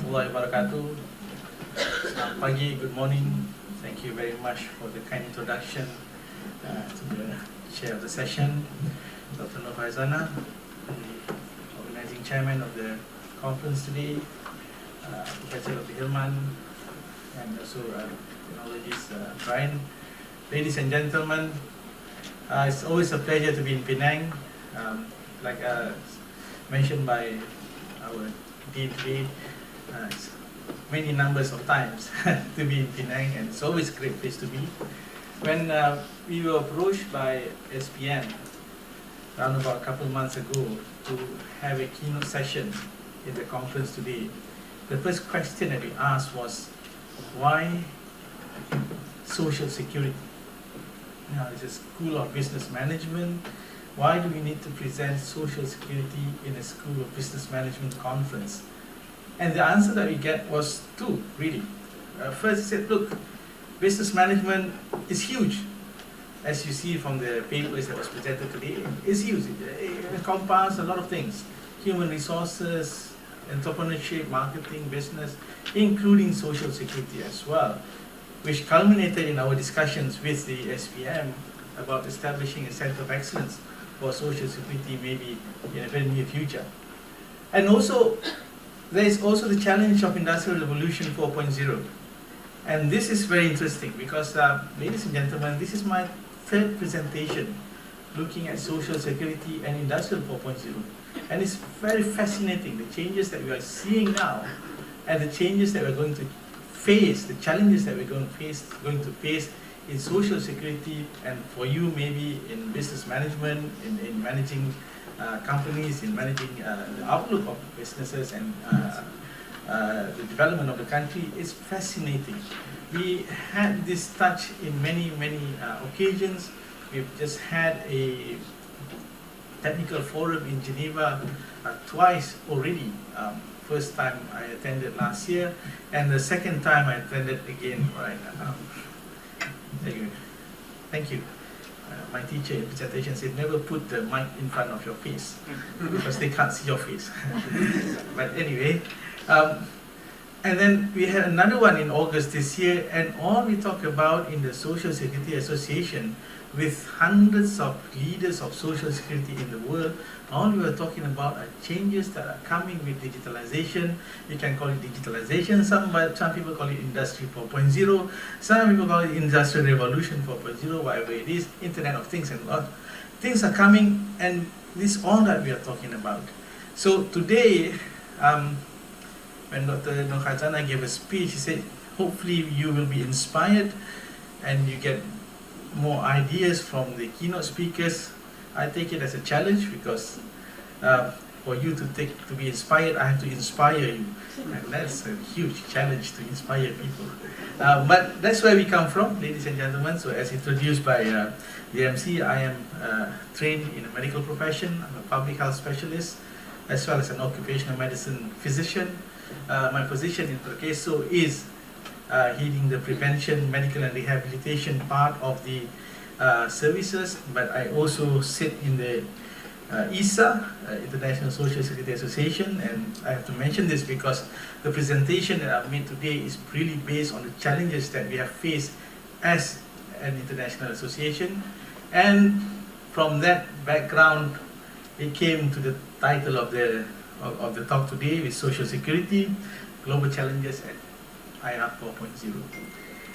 warahmatullahi wabarakatuh. Selamat pagi, good morning. Thank you very much for the kind introduction to the chair of the session, Dr. Nur Faizana, the organizing chairman of the conference today, Professor Dr. Hilman, and also technologist Brian. Ladies and gentlemen, it's always a pleasure to be in Penang. Like mentioned by our dean today, it's many numbers of times to be in Penang, and it's always a great place to be. When we were approached by SPM around about a couple of months ago to have a keynote session in the conference today, the first question that we asked was, why social security? Now, it's a school of business management. Why do we need to present social security in a school of business management conference? And the answer that we get was two, really. First, he said, look, business management is huge. As you see from the papers that was presented today, it's huge. It encompasses a lot of things. Human resources, entrepreneurship, marketing, business, including social security as well, which culminated in our discussions with the SPM about establishing a center of excellence for social security maybe in a very near future. And also, there is also the challenge of Industrial Revolution 4.0. And this is very interesting because, ladies and gentlemen, this is my third presentation looking at social security and Industrial 4.0. And it's very fascinating, the changes that we are seeing now and the changes that we're going to face, the challenges that we're going to face in social security, and for you maybe in business management, in managing companies, in managing the outlook of businesses and the development of the country. Is fascinating. We had this touch in many occasions. We've just had a technical forum in Geneva twice already. First time I attended last year, and the second time I attended again right now. Thank you. My teacher in presentation said, never put the mic in front of your face because they can't see your face. But anyway, and then we had another one in August this year, and all we talk about in the Social Security Association with hundreds of leaders of social security in the world, all we were talking about are changes that are coming with digitalization. You can call it digitalization, some people call it Industry 4.0, some people call it Industrial Revolution 4.0, whatever it is, Internet of Things, and a lot. Things are coming, and this is all that we are talking about. So today, when Dr. Nur Khazana gave a speech, he said, hopefully you will be inspired and you get more ideas from the keynote speakers. I take it as a challenge because for you to be inspired, I have to inspire you, and that's a huge challenge to inspire people. But that's where we come from, ladies and gentlemen. So as introduced by the MC, I am trained in a medical profession. I'm a public health specialist as well as an occupational medicine physician. My position in PERKESO is heading the prevention, medical and rehabilitation part of the services, but I also sit in the ISA, International Social Security Association, and I have to mention this because the presentation that I've made today is really based on the challenges that we have faced as an international association, and from that background it came to the title of the talk today, with Social Security, Global Challenges at IR 4.0.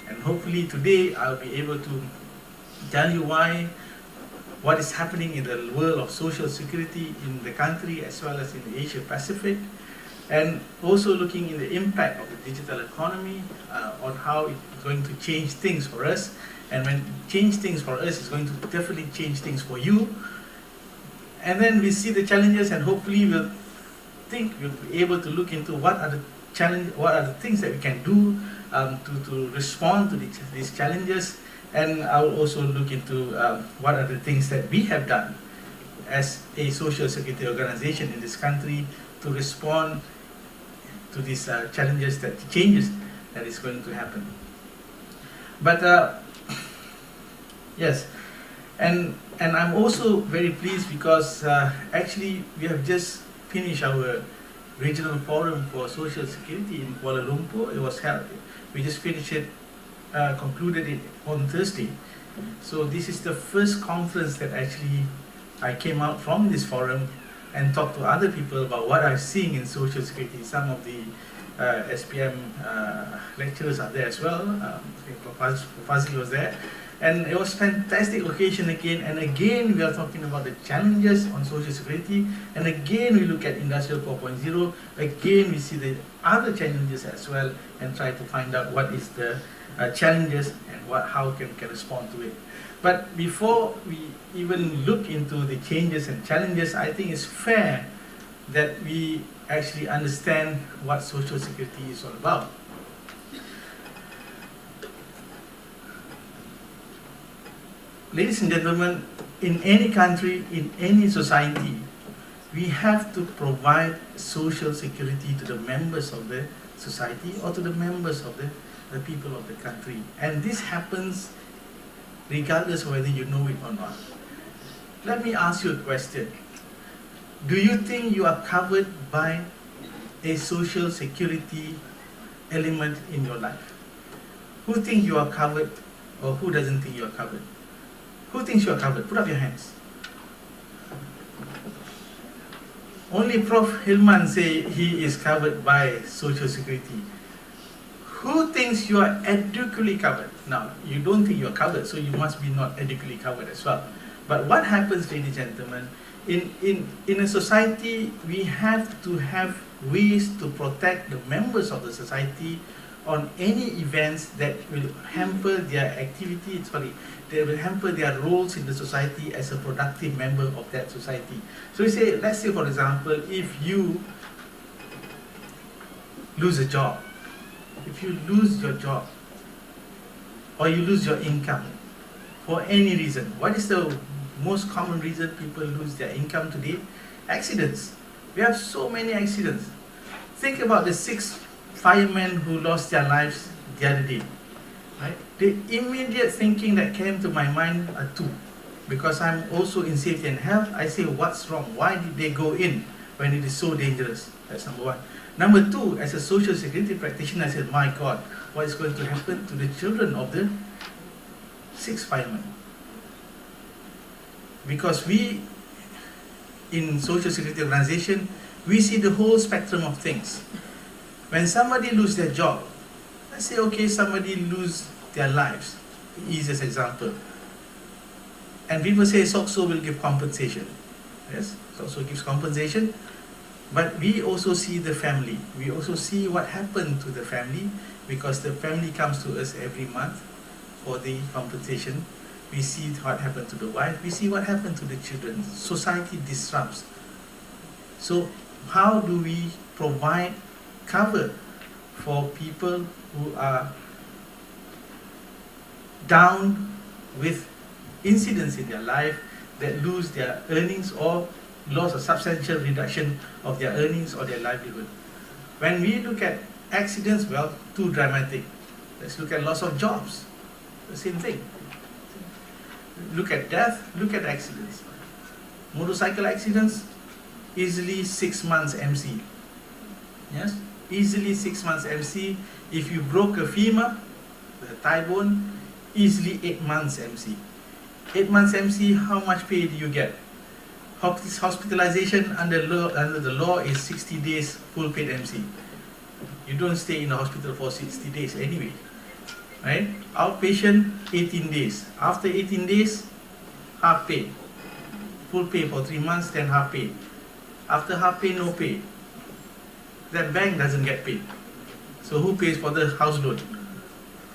And hopefully today I'll be able to tell you what is happening in the world of social security in the country as well as in the Asia Pacific, and also looking in the impact of the digital economy on how it's going to change things for us. And when it change things for us, it's going to definitely change things for you. And then we see the challenges, and hopefully we'll be able to look into what are the things that we can do to respond to these challenges. And I will also look into what are the things that we have done as a social security organization in this country to respond to these changes that is going to happen. But yes, and I'm also very pleased because actually we have just finished our Regional Forum for Social Security in Kuala Lumpur. It was held, we just finished it, concluded it on Thursday. So this is the first conference that actually I came out from this forum and talked to other people about what I'm seeing in Social Security. Some of the SPM lecturers are there as well. Fazli was there. And it was a fantastic occasion again, and again we are talking about the challenges on Social Security, and again we look at Industrial 4.0, again we see the other challenges as well, and try to find out what is the challenges and how can respond to it. But before we even look into the changes and challenges, I think it's fair that we actually understand what Social Security is all about. Ladies and gentlemen, in any country, in any society, we have to provide social security to the members of the society or to the members of the people of the country. And this happens regardless of whether you know it or not. Let me ask you a question. Do you think you are covered by a social security element in your life? Who thinks you are covered, or who doesn't think you are covered? Who thinks you are covered? Put up your hands. Only Prof. Hilman say he is covered by Social Security. Who thinks you are adequately covered? Now, you don't think you are covered, so you must be not adequately covered as well. But what happens, ladies and gentlemen, in a society, we have to have ways to protect the members of the society on any events that will hamper their activity, they will hamper their roles in the society as a productive member of that society. So we say, let's say for example, if you lose a job, if you lose your job, or you lose your income, for any reason, what is the most common reason people lose their income today? Accidents. We have so many accidents. Think about the 6 firemen who lost their lives the other day. Right? The immediate thinking that came to my mind are 2. Because I'm also in safety and health, I say, what's wrong? Why did they go in when it is so dangerous? That's number 1. Number 2, as a social security practitioner, I said, my God, what is going to happen to the children of the 6 firemen? Because we, in social security organization, we see the whole spectrum of things. When somebody loses their job, let's say, okay, somebody lose their lives, easiest example. And people say SOCSO will give compensation. Yes, SOCSO gives compensation. But we also see the family. We also see what happened to the family, because the family comes to us every month for the compensation. We see what happened to the wife. We see what happened to the children. Society disrupts. So how do we provide cover for people who are down with incidents in their life, that lose their earnings or lost a substantial reduction of their earnings or their livelihood? When we look at accidents, well, too dramatic. Let's look at loss of jobs. The same thing. Look at death, look at accidents. Motorcycle accidents, easily 6 months MC. Yes? Easily 6 months MC. If you broke a femur, the thigh bone, easily 8 months MC. 8 months MC, how much pay do you get? Hospitalization under the law is 60 days full paid MC. You don't stay in the hospital for 60 days anyway. Right? Outpatient, 18 days. After 18 days, half pay. Full pay for 3 months, then half pay. After half pay, no pay. That bank doesn't get paid. So who pays for the house loan?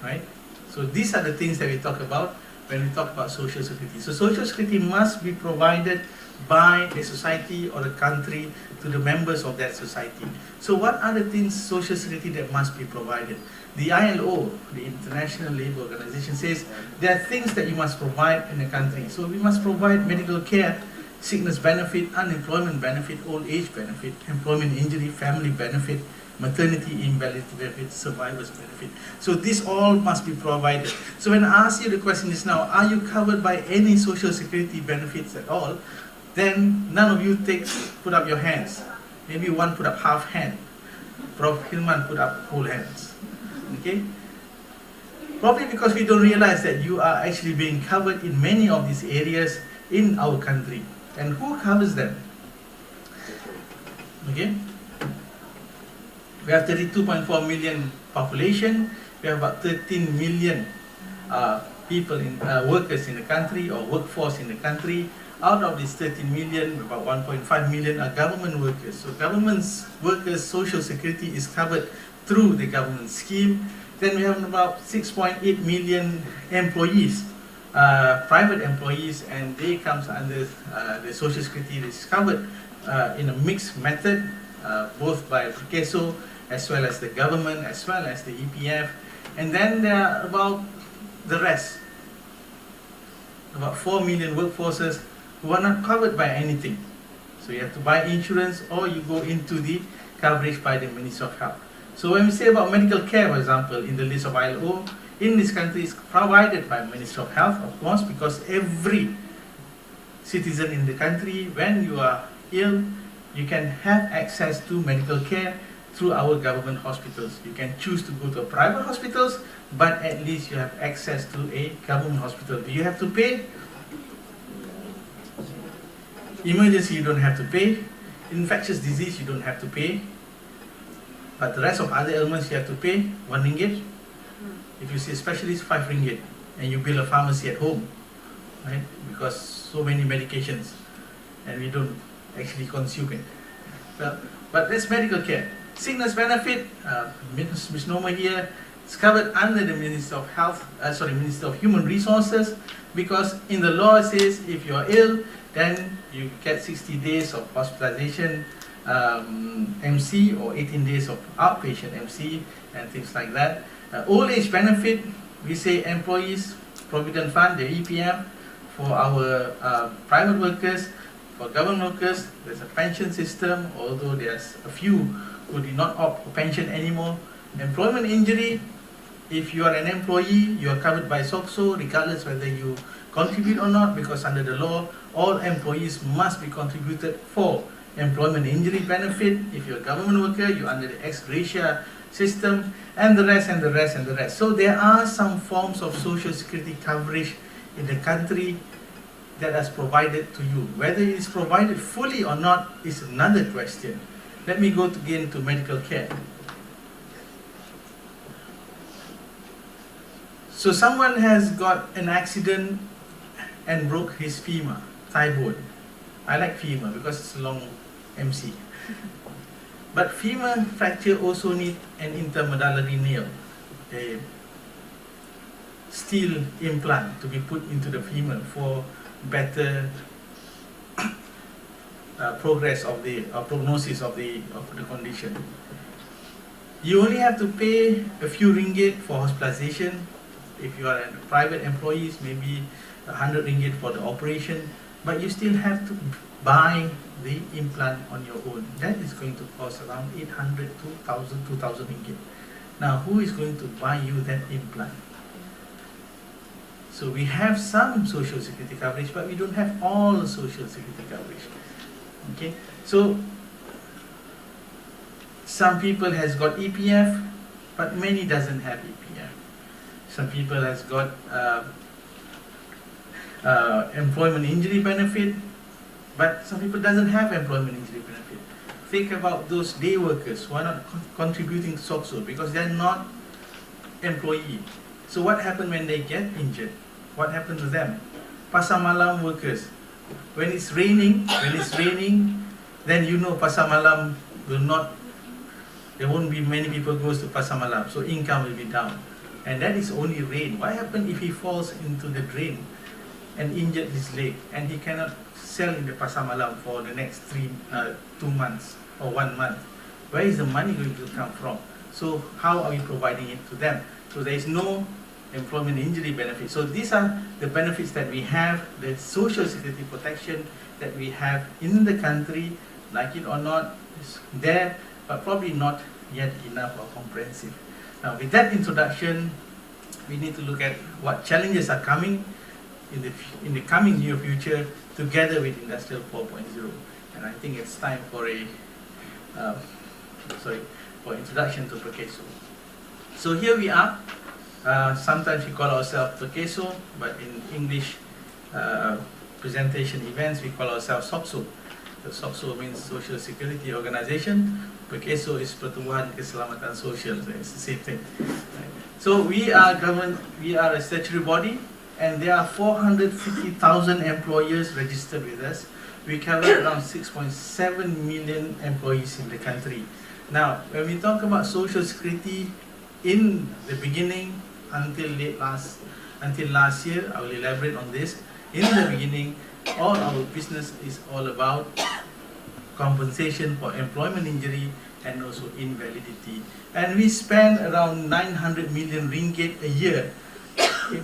Right? So these are the things that we talk about when we talk about social security. So social security must be provided by a society or a country to the members of that society. So what are the things, social security, that must be provided? The ILO, the International Labour Organization, says there are things that you must provide in a country. So we must provide medical care, sickness benefit, unemployment benefit, old age benefit, employment injury, family benefit, maternity invalidity benefit, survivor's benefit. So this all must be provided. So when I ask you the question is now, are you covered by any social security benefits at all? Then none of you put up your hands. maybe one put up half hand, Prof. Hilman put up whole hands. Okay? Probably because we don't realize that you are actually being covered in many of these areas in our country. And who covers them? Okay? We have 32.4 million population. We have about 13 million people workers in the country, or workforce in the country. Out of these 13 million, about 1.5 million are government workers. So government workers' social security is covered through the government scheme. Then we have about 6.8 million employees, private employees, and they comes under the social security that is covered in a mixed method, both by PERKESO as well as the government, as well as the EPF. And then there are about the rest, about 4 million workforces who are not covered by anything. So you have to buy insurance, or you go into the coverage by the Ministry of Health. So when we say about medical care, for example, in the list of ILO, in this country is provided by Ministry of Health, of course, because every citizen in the country, when you are ill, you can have access to medical care through our government hospitals. You can choose to go to private hospitals, but at least you have access to a government hospital. Do you have to pay? Emergency, you don't have to pay. Infectious disease, you don't have to pay. But the rest of other ailments, you have to pay 1 ringgit. If you see a specialist, 5 ringgit. And you build a pharmacy at home, right? Because so many medications, and we don't actually consume it. But that's medical care. Sickness benefit, misnomer here, it's covered under the Ministry of Health, Ministry of Human Resources, because in the law it says if you're ill, then you get 60 days of hospitalization MC, or 18 days of outpatient MC, and things like that. Old age benefit, we say employees provident fund, the EPF, for our private workers. For government workers, there's a pension system, although there's a few who do not opt for pension anymore. Employment injury, if you are an employee, you are covered by SOCSO, regardless whether you contribute or not, because under the law, all employees must be contributed for employment injury benefit. If you're a government worker, you're under the ex gratia system, and the rest, and the rest, and the rest. So there are some forms of social security coverage in the country that is provided to you. Whether it is provided fully or not is another question. Let me go again to medical care. So someone has got an accident and broke his femur, thigh bone. I like femur because it's a long MC. But femur fracture also need an intermedullary nail, a steel implant to be put into the femur for better progress of the prognosis of the condition. You only have to pay a few ringgit for hospitalization. If you are a private employee, maybe 100 ringgit for the operation, but you still have to buy the implant on your own. That is going to cost around 800 to 2,000 ringgit. Now, who is going to buy you that implant? So we have some social security coverage, but we don't have all social security coverage. Okay, so some people has got EPF, but many doesn't have EPF. Some people has got employment injury benefit, but some people doesn't have employment injury benefit. Think about those day workers who are not contributing SOCSO because they are not employee. So what happens when they get injured? What happens to them? Pasar malam workers. When it's raining, then you know pasar malam will not. There won't be many people goes to pasar malam, so income will be down. And that is only rain. What happens if he falls into the drain and injured his leg, and he cannot sell in the pasar malam for the next 2 months or 1 month? Where is the money going to come from? So how are we providing it to them? So there is no employment injury benefit. So these are the benefits that we have, the social security protection that we have in the country, like it or not, is there, but probably not yet enough or comprehensive. Now with that introduction, we need to look at what challenges are coming in the coming near future together with Industrial 4.0. And I think it's time for a for introduction to PERKESO. So here we are. Sometimes we call ourselves PERKESO, but in English presentation events we call ourselves SOCSO. The SOCSO means Social Security Organization. PERKESO is Pertubuhan Keselamatan Sosial. So it's the same thing. Right. So we are government. We are a statutory body, and there are 450,000 employers registered with us. We cover around 6.7 million employees in the country. Now, when we talk about Social Security, in the beginning until last year, I will elaborate on this. In the beginning, all our business is all about compensation for employment injury and also invalidity. And we spend around 900 million ringgit a year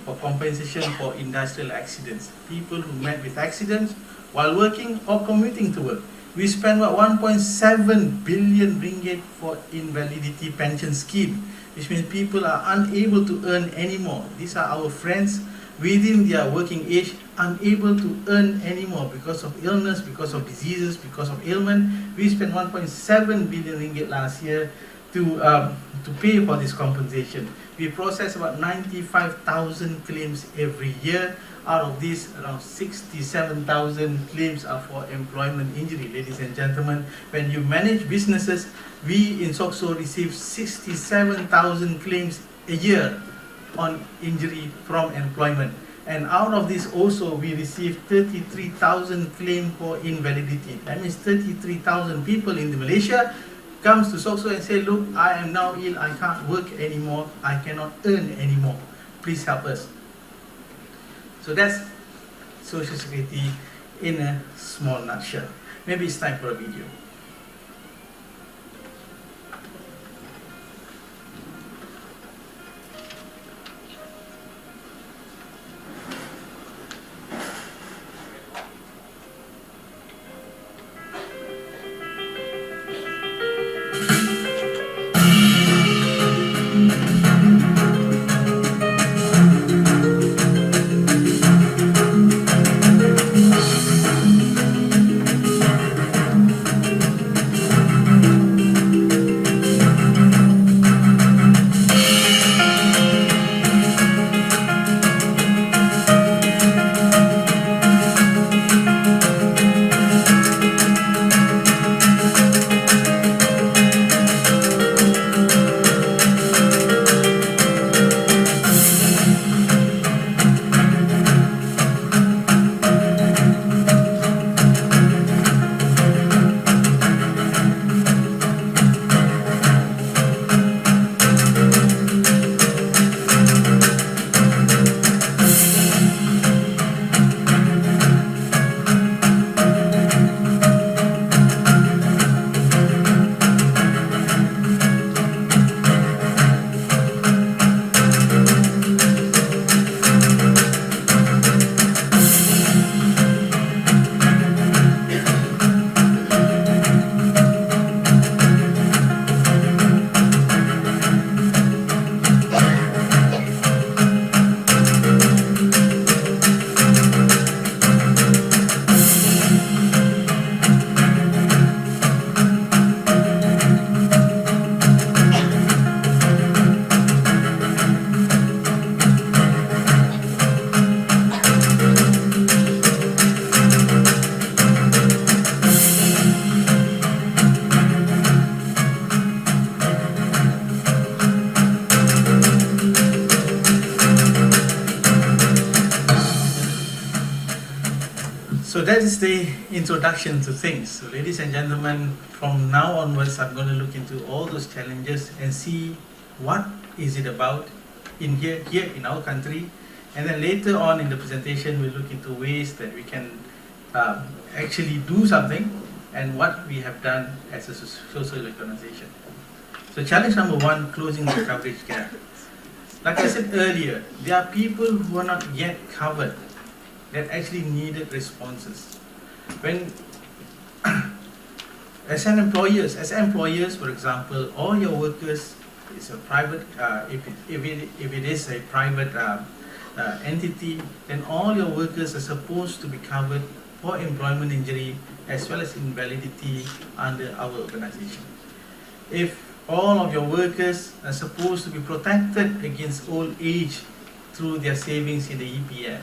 for compensation for industrial accidents. People who met with accidents while working or commuting to work. We spend about 1.7 billion ringgit for invalidity pension scheme, which means people are unable to earn anymore. These are our friends within their working age, unable to earn anymore because of illness, because of diseases, because of ailment. We spent 1.7 billion ringgit last year to pay for this compensation. We process about 95,000 claims every year. Out of these, around 67,000 claims are for employment injury. Ladies and gentlemen, when you manage businesses, we in SOCSO receive 67,000 claims a year on injury from employment. And out of this also, we receive 33,000 claims for invalidity. That means 33,000 people in Malaysia comes to SOCSO and say, look, I am now ill, I can't work anymore, I cannot earn anymore. Please help us. So that's Social Security in a small nutshell. Maybe it's time for a video. So that is the introduction to things. So ladies and gentlemen, from now onwards, I'm going to look into all those challenges and see what is it about in here in our country. And then later on in the presentation, we'll look into ways that we can actually do something and what we have done as a social organization. So challenge number one, closing the coverage gap. Like I said earlier, there are people who are not yet covered that actually needed responses. When, as employers, for example, all your workers is a private. If it is a private entity, then all your workers are supposed to be covered for employment injury as well as invalidity under our organization. If all of your workers are supposed to be protected against old age through their savings in the EPF,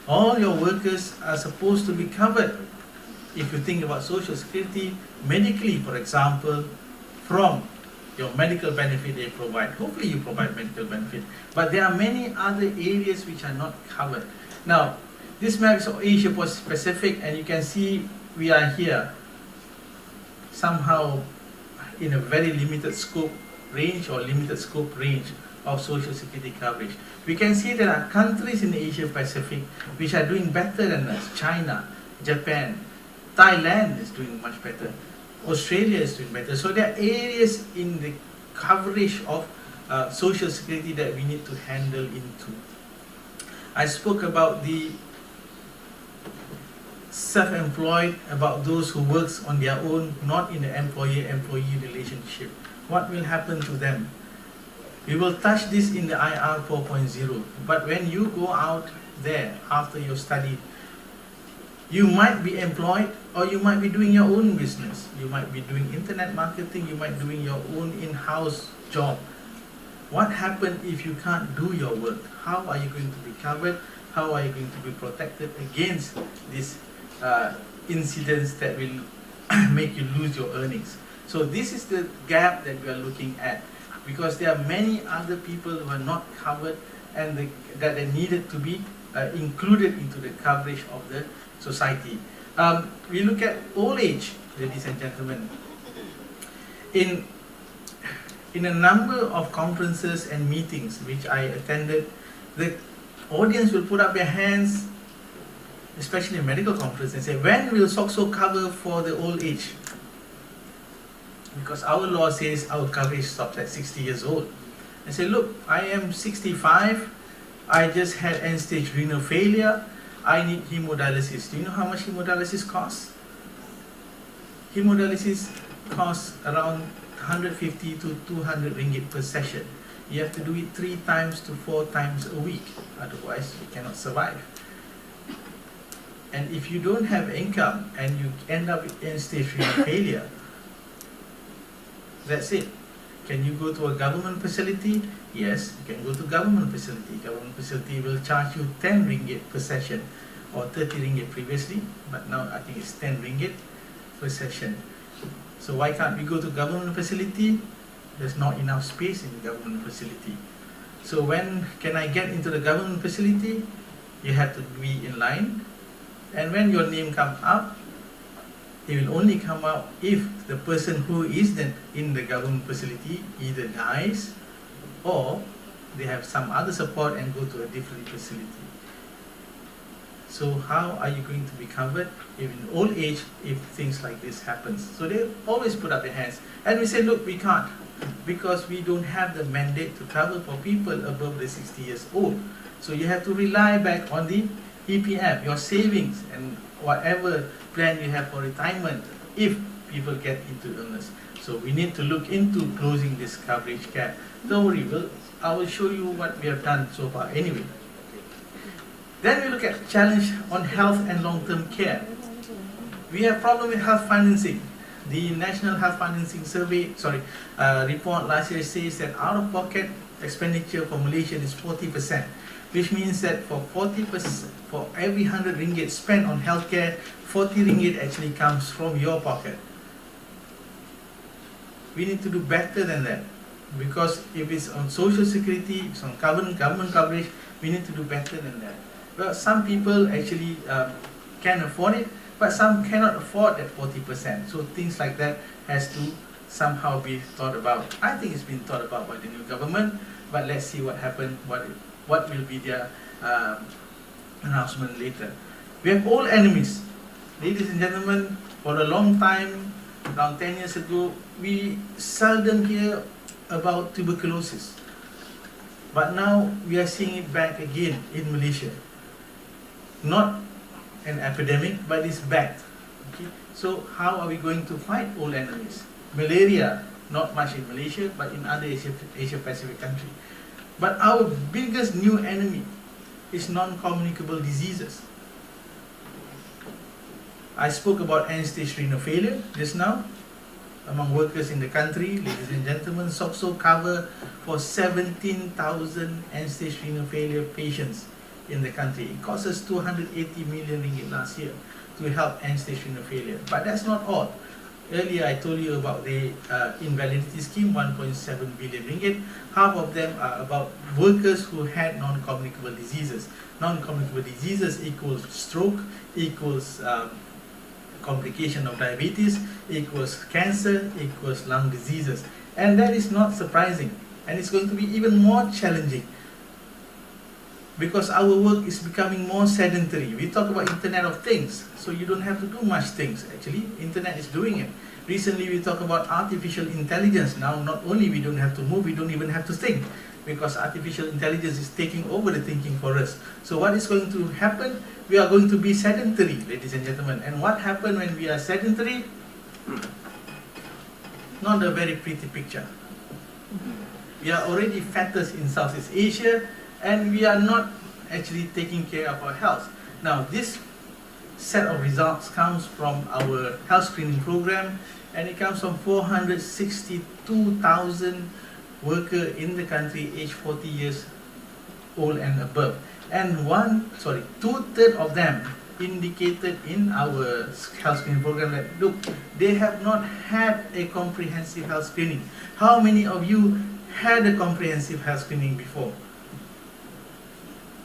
all your workers are supposed to be covered, if you think about social security, medically, for example, from your medical benefit they provide. Hopefully you provide medical benefit, but there are many other areas which are not covered. Now, this map is of Asia Pacific, and you can see we are here somehow in a very limited scope range or limited scope range of social security coverage. We can see there are countries in the Asia Pacific which are doing better than us. China, Japan, Thailand is doing much better. Australia is doing better. So there are areas in the coverage of social security that we need to handle into. I spoke about the self-employed, about those who works on their own, not in the employer-employee relationship. What will happen to them? We will touch this in the IR 4.0, but when you go out there after your study, you might be employed or you might be doing your own business. You might be doing internet marketing, you might be doing your own in-house job. What happens if you can't do your work? How are you going to be covered? How are you going to be protected against these incidents that will make you lose your earnings? So this is the gap that we are looking at, because there are many other people who are not covered and that they needed to be included into the coverage of the society. We look at old age, ladies and gentlemen. In a number of conferences and meetings which I attended, the audience will put up their hands, especially in medical conferences, and say, when will SOCSO cover for the old age? Because our law says our coverage stops at 60 years old. I say, look, I am 65, I just had end-stage renal failure, I need hemodialysis. Do you know how much hemodialysis costs? Hemodialysis costs around 150 to 200 ringgit per session. You have to do it 3 times to 4 times a week, otherwise you cannot survive. And if you don't have income and you end up with end-stage renal failure, that's it. Can you go to a government facility? Yes, you can go to government facility. Government facility will charge you 10 ringgit per session, or 30 ringgit previously, but now I think it's 10 ringgit per session. So why can't we go to government facility? There's not enough space in the government facility. So when can I get into the government facility? You have to be in line, and when your name comes up, it will only come out if the person who is then in the government facility either dies or they have some other support and go to a different facility. So how are you going to be covered if in old age if things like this happens? So they always put up their hands, and we say, look, we can't, because we don't have the mandate to cover for people above the 60 years old. So you have to rely back on the EPF, your savings, and whatever plan you have for retirement if people get into illness. So we need to look into closing this coverage gap. Don't worry, I will show you what we have done so far anyway. Then we look at challenge on health and long-term care. We have problem with health financing. The National Health Financing report last year says that out-of-pocket expenditure for Malaysia is 40%, which means that for 40%, for every 100 ringgit spent on healthcare, 40 ringgit actually comes from your pocket. We need to do better than that, because if it's on social security, it's on government coverage, we need to do better than that. Well, some people actually can afford it, but some cannot afford that 40%. So things like that has to somehow be thought about. I think it's been thought about by the new government, but let's see what happens, what will be their announcement later. We have old enemies. Ladies and gentlemen, for a long time, around 10 years ago, we seldom hear about tuberculosis. But now we are seeing it back again in Malaysia. Not an epidemic, but it's back. Okay? So how are we going to fight old enemies? Malaria, not much in Malaysia, but in other Asia Pacific countries. But our biggest new enemy is non-communicable diseases. I spoke about end-stage renal failure just now among workers in the country. Ladies and gentlemen, SOCSO cover for 17,000 end-stage renal failure patients in the country. It cost us 280 million ringgit last year to help end-stage renal failure. But that's not all. Earlier I told you about the invalidity scheme, 1.7 billion ringgit. Half of them are about workers who had non-communicable diseases. Non-communicable diseases equals stroke, equals complication of diabetes, equals cancer, equals lung diseases. And that is not surprising. And it's going to be even more challenging because our work is becoming more sedentary. We talk about Internet of Things, so you don't have to do much things. Actually, Internet is doing it. Recently, we talk about artificial intelligence. Now, not only we don't have to move, we don't even have to think, because artificial intelligence is taking over the thinking for us. So what is going to happen? We are going to be sedentary, ladies and gentlemen. And what happens when we are sedentary? Not a very pretty picture. We are already fattest in Southeast Asia, and we are not actually taking care of our health. Now, this set of results comes from our health screening program, and it comes from 462,000 workers in the country aged 40 years old and above. And two-thirds of them indicated in our health screening program that, look, they have not had a comprehensive health screening. How many of you had a comprehensive health screening before?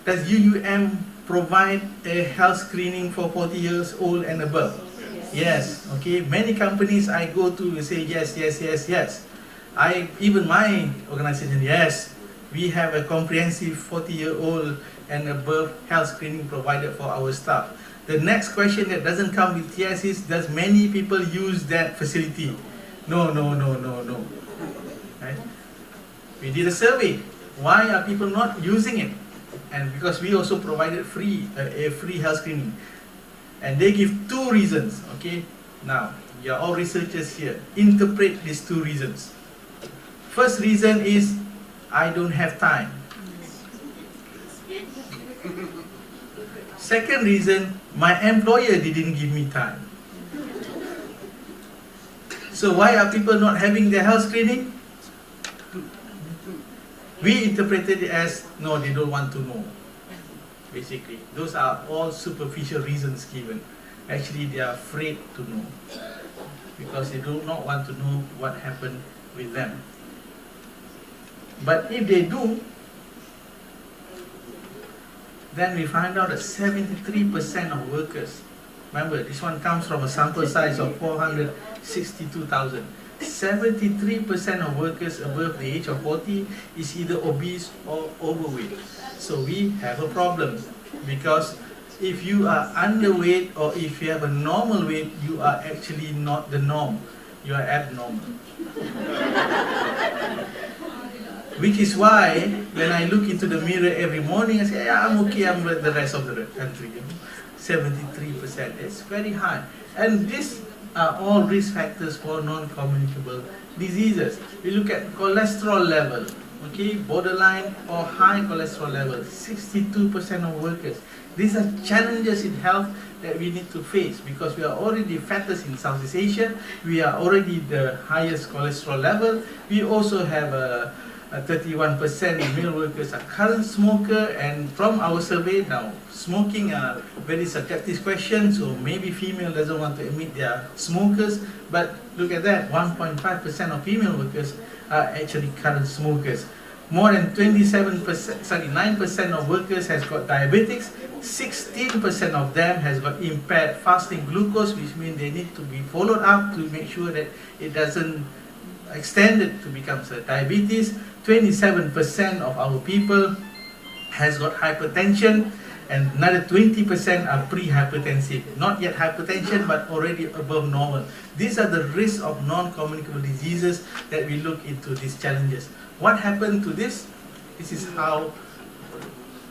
Does UUM provide a health screening for 40 years old and above? Yes. Okay. Many companies I go to say yes, yes, yes, yes. Even my organization, yes, we have a comprehensive 40-year-old and above health screening provided for our staff. The next question that doesn't come with yes is, does many people use that facility? No, no, no, no, no. Right? We did a survey. Why are people not using it? And because we also provided a free health screening. And they give two reasons. Okay, now you are all researchers here. Interpret these two reasons. First reason is, I don't have time. Second reason, my employer didn't give me time. So why are people not having their health screening? We interpreted it as, no, they don't want to know. Basically, those are all superficial reasons given. Actually, they are afraid to know because they do not want to know what happened with them. But if they do, then we find out that 73% of workers, remember this one comes from a sample size of 462,000, 73% of workers above the age of 40 is either obese or overweight. So we have a problem, because if you are underweight or if you have a normal weight, you are actually not the norm, you are abnormal. Which is why when I look into the mirror every morning, I say, yeah, I'm okay, I'm with the rest of the country. 73%, it's very high. And these are all risk factors for non-communicable diseases. We look at cholesterol level, okay, borderline or high cholesterol level, 62% of workers. These are challenges in health that we need to face, because we are already fattest in Southeast Asia, we are already the highest cholesterol level, we also have a 31% male workers are current smoker, and from our survey now, smoking are very subjective question, so maybe female doesn't want to admit they are smokers, but look at that, 1.5% of female workers are actually current smokers. More than 9% of workers has got diabetics, 16% of them has got impaired fasting glucose, which means they need to be followed up to make sure that it doesn't extend it to become diabetes. 27% of our people has got hypertension, and another 20% are pre-hypertensive, not yet hypertension but already above normal. These are the risks of non-communicable diseases that we look into these challenges. What happened to this? This is how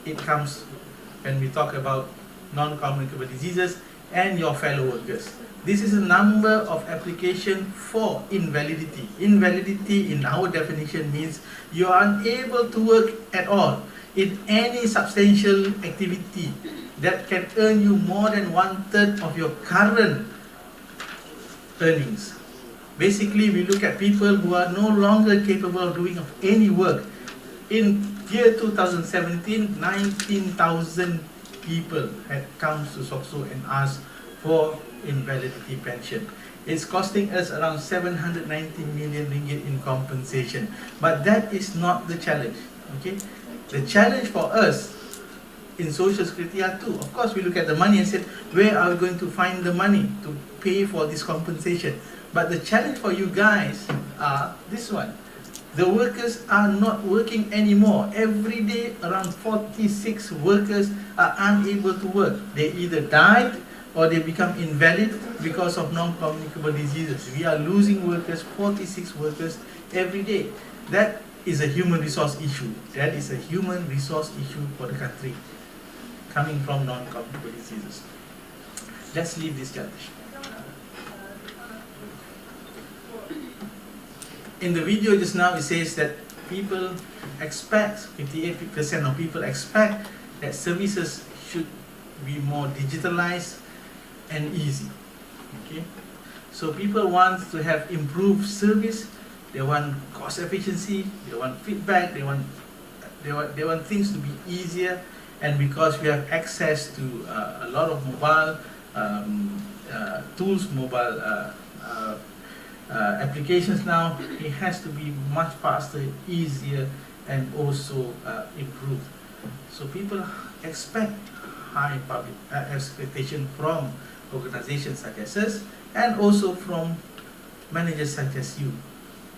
it comes when we talk about non-communicable diseases and your fellow workers. This is a number of application for invalidity. Invalidity in our definition means you are unable to work at all in any substantial activity that can earn you more than 1/3 of your current earnings. Basically, we look at people who are no longer capable of doing any work. In year 2017, 19,000 people had come to SOCSO and asked for invalidity pension. It's costing us around 790 million ringgit in compensation. But that is not the challenge. Okay? The challenge for us in Social Security are two. Of course, we look at the money and say, where are we going to find the money to pay for this compensation? But the challenge for you guys are this one. The workers are not working anymore. Every day, around 46 workers are unable to work. They either died or they become invalid because of non-communicable diseases. We are losing workers, 46 workers every day. That is a human resource issue. That is a human resource issue for the country, coming from non-communicable diseases. Let's leave this challenge. In the video just now, it says that people expect, 58% of people expect that services should be more digitalized and easy. Okay, so people want to have improved service. They want cost efficiency. They want feedback. They want things to be easier. And because we have access to a lot of mobile tools, mobile applications now, it has to be much faster, easier, and also improved. So people expect high public expectation from organizations such as us, and also from managers such as you,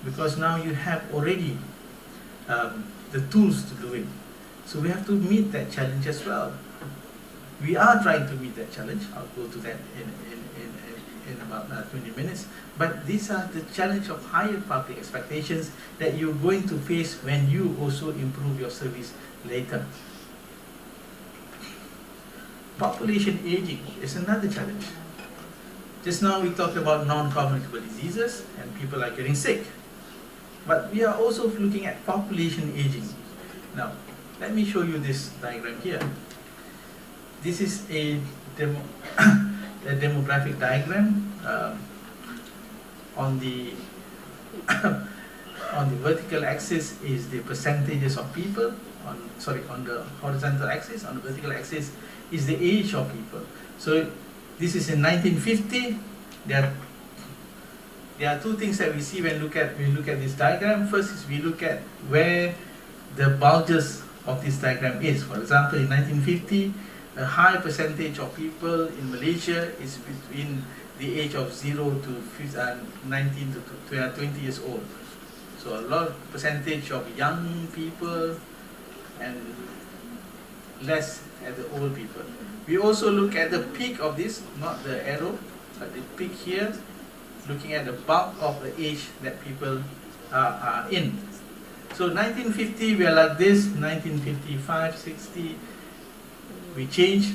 because now you have already the tools to do it. So we have to meet that challenge as well. We are trying to meet that challenge. I'll go to that in about 20 minutes. But these are the challenge of higher public expectations that you're going to face when you also improve your service later. Population aging is another challenge. Just now we talked about non-communicable diseases and people are getting sick. But we are also looking at population aging. Now, let me show you this diagram here. This is a demographic diagram. On the on the vertical axis is the percentages of people. On the horizontal axis, on the vertical axis is the age of people. So this is in 1950. There are two things that we see when we look at this diagram. First is we look at where the bulges of this diagram is. For example, in 1950, a high percentage of people in Malaysia is between the age of 0 to 19 to 20 years old. So a lot of percentage of young people and less at the old people. We also look at the peak of this, not the arrow, but the peak here, looking at the bulk of the age that people are in. So 1950 we are like this, 1955, 60, we change.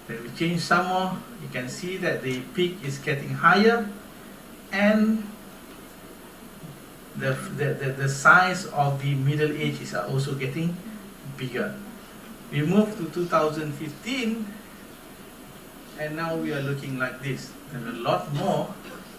Then we change some more. You can see that the peak is getting higher, and the size of the middle age is also getting bigger. We move to 2015, and now we are looking like this. And a lot more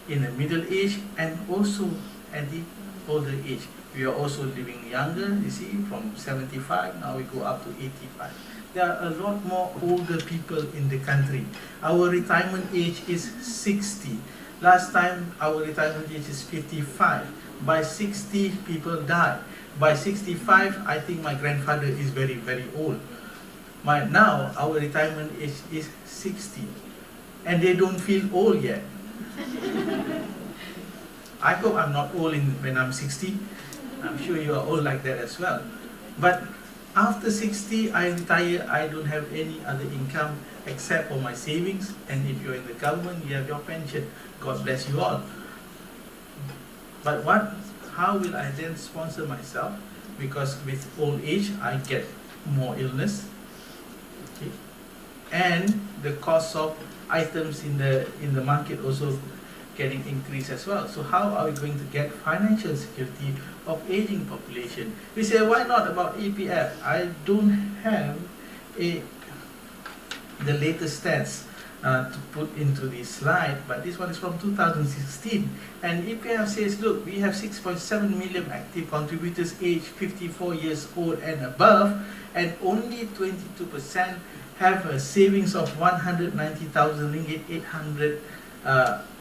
in the middle age and also at the older age. We are also living younger, you see, from 75, now we go up to 85. There are a lot more older people in the country. Our retirement age is 60. Last time our retirement age is 55. By 60, people die. By 65, I think my grandfather is very, very old. Now, our retirement age is 60. And they don't feel old yet. I hope I'm not old when I'm 60. I'm sure you are all like that as well. But after 60, I retire, I don't have any other income except for my savings. And if you're in the government, you have your pension. God bless you all. But how will I then sponsor myself? Because with old age, I get more illness. Okay. And the cost of items in the market also getting increased as well. So how are we going to get financial security of aging population? We say, why not about EPF? I don't have a the latest stats to put into this slide, but this one is from 2016. And EPF says, look, we have 6.7 million active contributors aged 54 years old and above, and only 22% have a savings of 190,000 ringgit, 800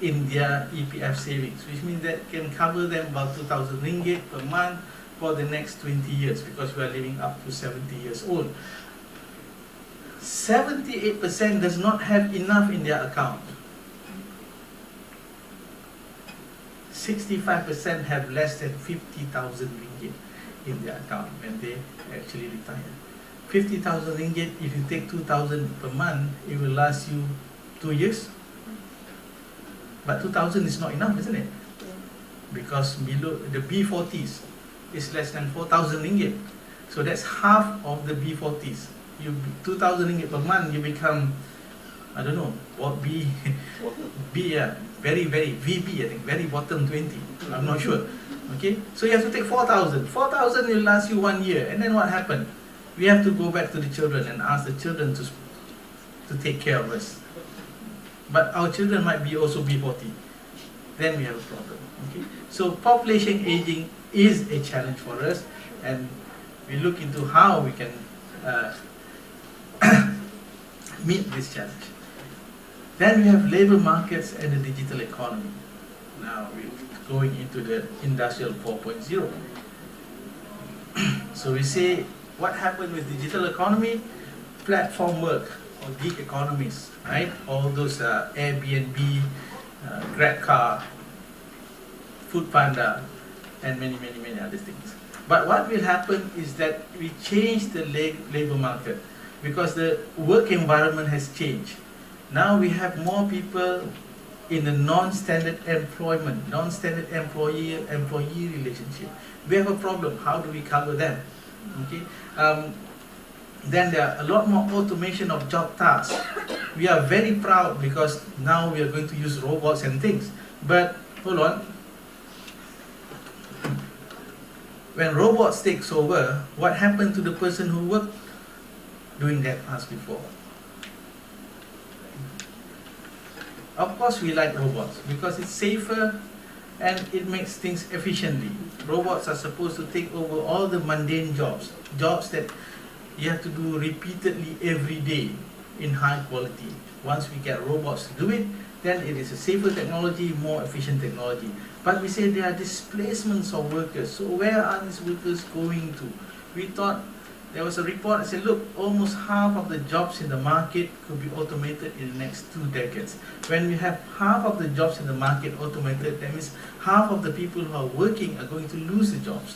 in their EPF savings, which means that can cover them about 2,000 ringgit per month for the next 20 years, because we are living up to 70 years old. 78% does not have enough in their account. 65% have less than 50,000 ringgit in their account when they actually retire. 50,000 ringgit, if you take 2,000 per month, it will last you 2 years. But 2,000 is not enough, isn't it? Because below the B40s is less than 4,000 ringgit. So that's half of the B40s. You 2,000 ringgit per month, you become, I don't know, what B, very, VB, I think, very bottom 20. I'm not sure. Okay, so you have to take 4,000. 4,000 will last you 1 year, and then what happened? We have to go back to the children and ask the children to take care of us. But our children might be also B40. Then we have a problem. Okay, so population aging is a challenge for us, and we look into how we can meet this challenge. Then we have labor markets and the digital economy. Now we're going into the industrial 4.0. So we say, what happened with digital economy? Platform work or gig economies, right? All those Airbnb, Grab car, Food Panda, and many other things. But what will happen is that we change the labor market because the work environment has changed. Now we have more people in the non-standard employment, non-standard employee relationship. We have a problem. How do we cover them? Okay. Then there are a lot more automation of job tasks. We are very proud because now we are going to use robots and things. But hold on. When robots takes over, what happened to the person who worked doing that task before? Of course we like robots because it's safer and it makes things efficiently. Robots are supposed to take over all the mundane jobs, jobs that you have to do repeatedly every day in high quality. Once we get robots to do it, then it is a safer technology, more efficient technology. But we say there are displacements of workers. So where are these workers going to? We thought there was a report that said, look, almost half of the jobs in the market could be automated in the next 2 decades. When we have half of the jobs in the market automated, that means half of the people who are working are going to lose the jobs.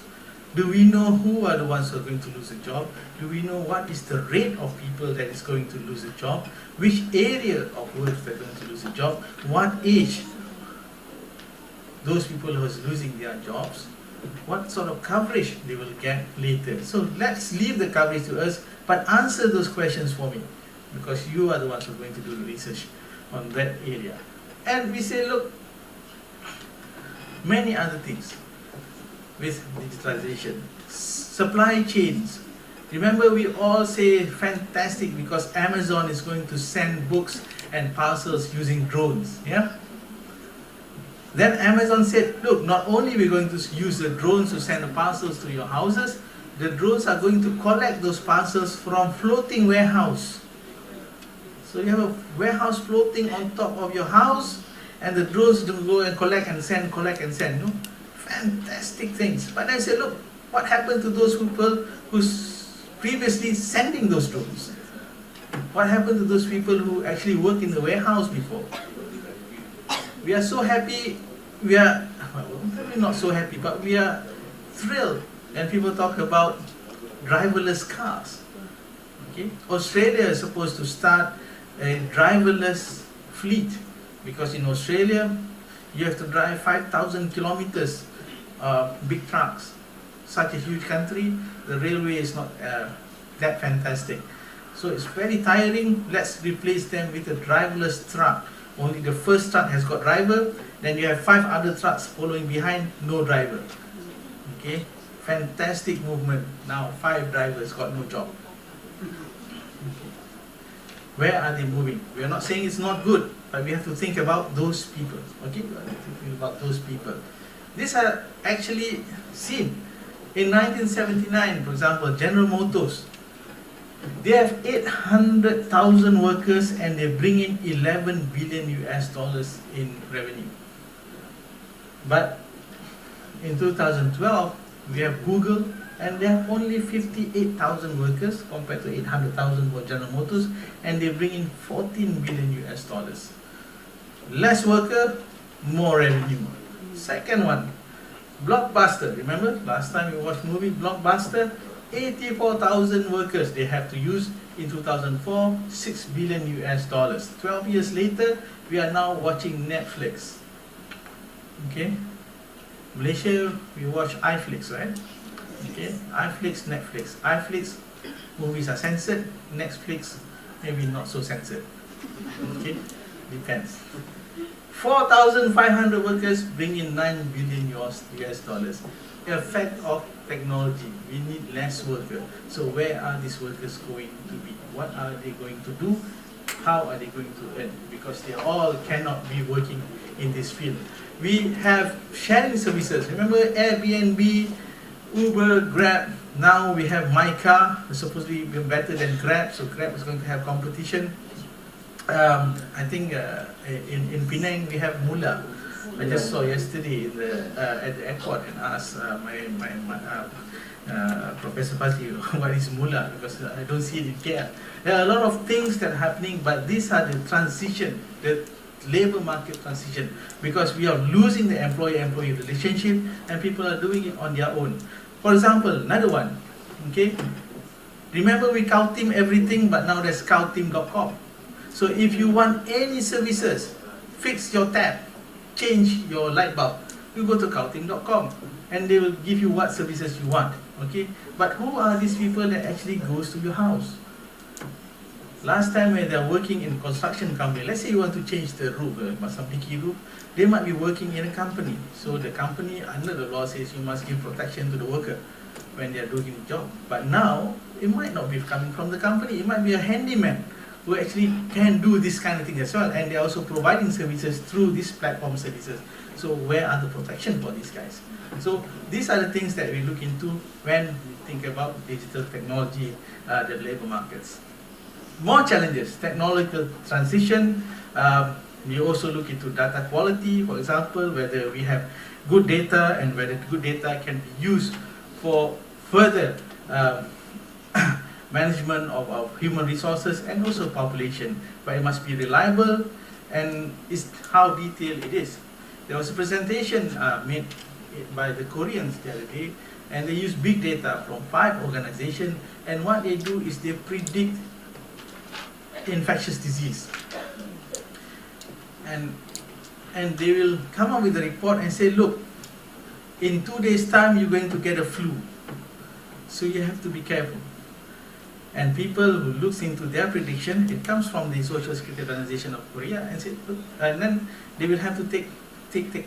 Do we know who are the ones who are going to lose a job? Do we know what is the rate of people that is going to lose a job? Which area of work they're going to lose a job? What age those people who are losing their jobs? What sort of coverage they will get later? So let's leave the coverage to us, but answer those questions for me, because you are the ones who are going to do the research on that area. And we say, look, many other things with digitalization. Supply chains. Remember, we all say fantastic because Amazon is going to send books and parcels using drones. Yeah. Then Amazon said, look, not only we're going to use the drones to send the parcels to your houses, the drones are going to collect those parcels from floating warehouse. So you have a warehouse floating on top of your house, and the drones will go and collect and send, no? Fantastic things. But I said, look, what happened to those people who's previously sending those drones? What happened to those people who actually worked in the warehouse before? We are so happy, we are, well, probably not so happy, but we are thrilled when people talk about driverless cars. Okay? Australia is supposed to start a driverless fleet because in Australia you have to drive 5,000 kilometers big trucks. Such a huge country, the railway is not that fantastic. So it's very tiring. Let's replace them with a driverless truck. Only the first truck has got driver, then you have 5 other trucks following behind, no driver. Okay, fantastic movement. Now 5 drivers got no job. Where are they moving? We are not saying it's not good, but we have to think about those people. Okay, we have to think about those people. These are actually seen in 1979, for example, General Motors. They have 800,000 workers and they bring in 11 billion US dollars in revenue. But in 2012, we have Google, and they have only 58,000 workers compared to 800,000 for General Motors, and they bring in 14 billion US dollars. Less worker, more revenue. Second one, Blockbuster. Remember last time we watched movie Blockbuster? 84,000 workers they have to use in 2004, 6 billion US dollars. 12 years later, we are now watching Netflix. Okay, Malaysia, we watch iFlix, right? Okay, iFlix, Netflix. iFlix movies are censored, Netflix maybe not so censored. Okay, depends. 4,500 workers bring in 9 billion US dollars. The effect of technology, we need less workers. So where are these workers going to be? What are they going to do? How are they going to earn? Because they all cannot be working in this field. We have sharing services. Remember Airbnb, Uber, Grab. Now we have My Car, supposedly better than Grab, so Grab is going to have competition. I think in Penang we have Mula. I just saw yesterday in at the airport and asked Professor Fazli what is Mula, because I don't see it in KL. There are a lot of things that are happening, but these are the transition, the labor market transition, because we are losing the employer-employee relationship and people are doing it on their own. For example, another one, okay? Remember we cow team everything, but now there's cowteam.com. So if you want any services, fix your tap, change your light bulb, you go to cowteam.com and they will give you what services you want. Okay, but who are these people that actually goes to your house? Last time when they're working in construction company, let's say you want to change the roof, some leaky roof, they might be working in a company. So the company under the law says you must give protection to the worker when they're doing the job. But now, it might not be coming from the company, it might be a handyman who actually can do this kind of thing as well, and they're also providing services through these platform services. So where are the protection for these guys? So these are the things that we look into when we think about digital technology, the labor markets. More challenges, technological transition. We also look into data quality, for example, whether we have good data and whether good data can be used for further management of human resources and also population, but it must be reliable and is how detailed it is. There was a presentation made by the Koreans the other day, and they use big data from 5 organizations, and what they do is they predict infectious disease. And they will come up with a report and say, look, in 2 days' time you're going to get a flu. So you have to be careful. And people who looks into their prediction, it comes from the Social Security Organization of Korea, and say, and then they will have to take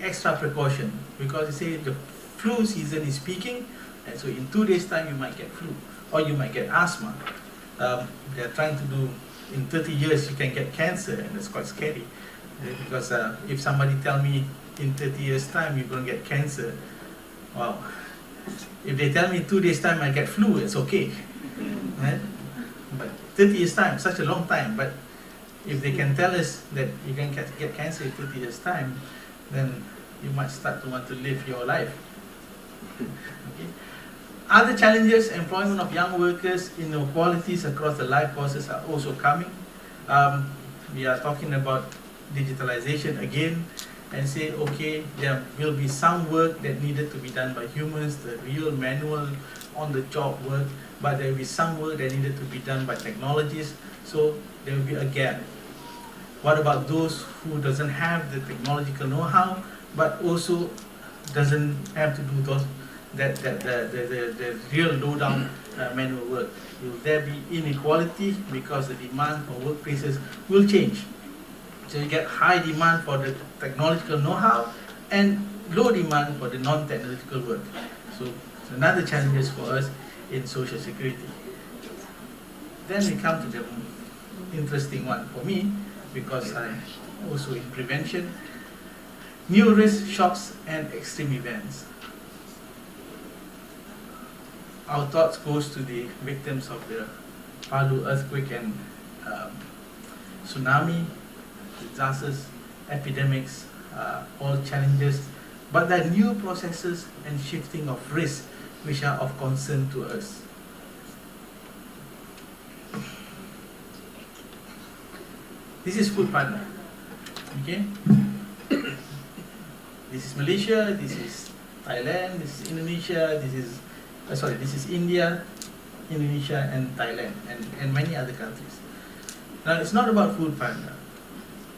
extra precaution, because they say the flu season is peaking, and so in 2 days' time you might get flu, or you might get asthma. They are trying to do, in 30 years you can get cancer, and it's quite scary, because if somebody tell me in 30 years' time you're going to get cancer, wow. If they tell me 2 days' time I get flu, it's okay. Right? But 30 years' time, such a long time. But if they can tell us that you can get cancer in 30 years' time, then you might start to want to live your life. Okay. Other challenges, employment of young workers, inequalities across the life forces are also coming. We are talking about digitalization again, and say, okay, there will be some work that needed to be done by humans, the real manual on-the-job work, but there will be some work that needed to be done by technologies, so there will be a gap. What about those who doesn't have the technological know-how, but also doesn't have to do those the real low-down manual work? Will there be inequality because the demand for workplaces will change? So you get high demand for the technological know-how and low demand for the non-technological work. So it's another challenge for us in Social Security. Then we come to the interesting one for me, because I'm also in prevention. New risk, shocks, and extreme events. Our thoughts goes to the victims of the Palu earthquake and tsunami, disasters, epidemics, all challenges, but there are new processes and shifting of risk which are of concern to us. This is Food Partner. Okay? This is Malaysia, this is Thailand, this is Indonesia, this is India, Indonesia, and Thailand, and many other countries. Now, it's not about Food Partner.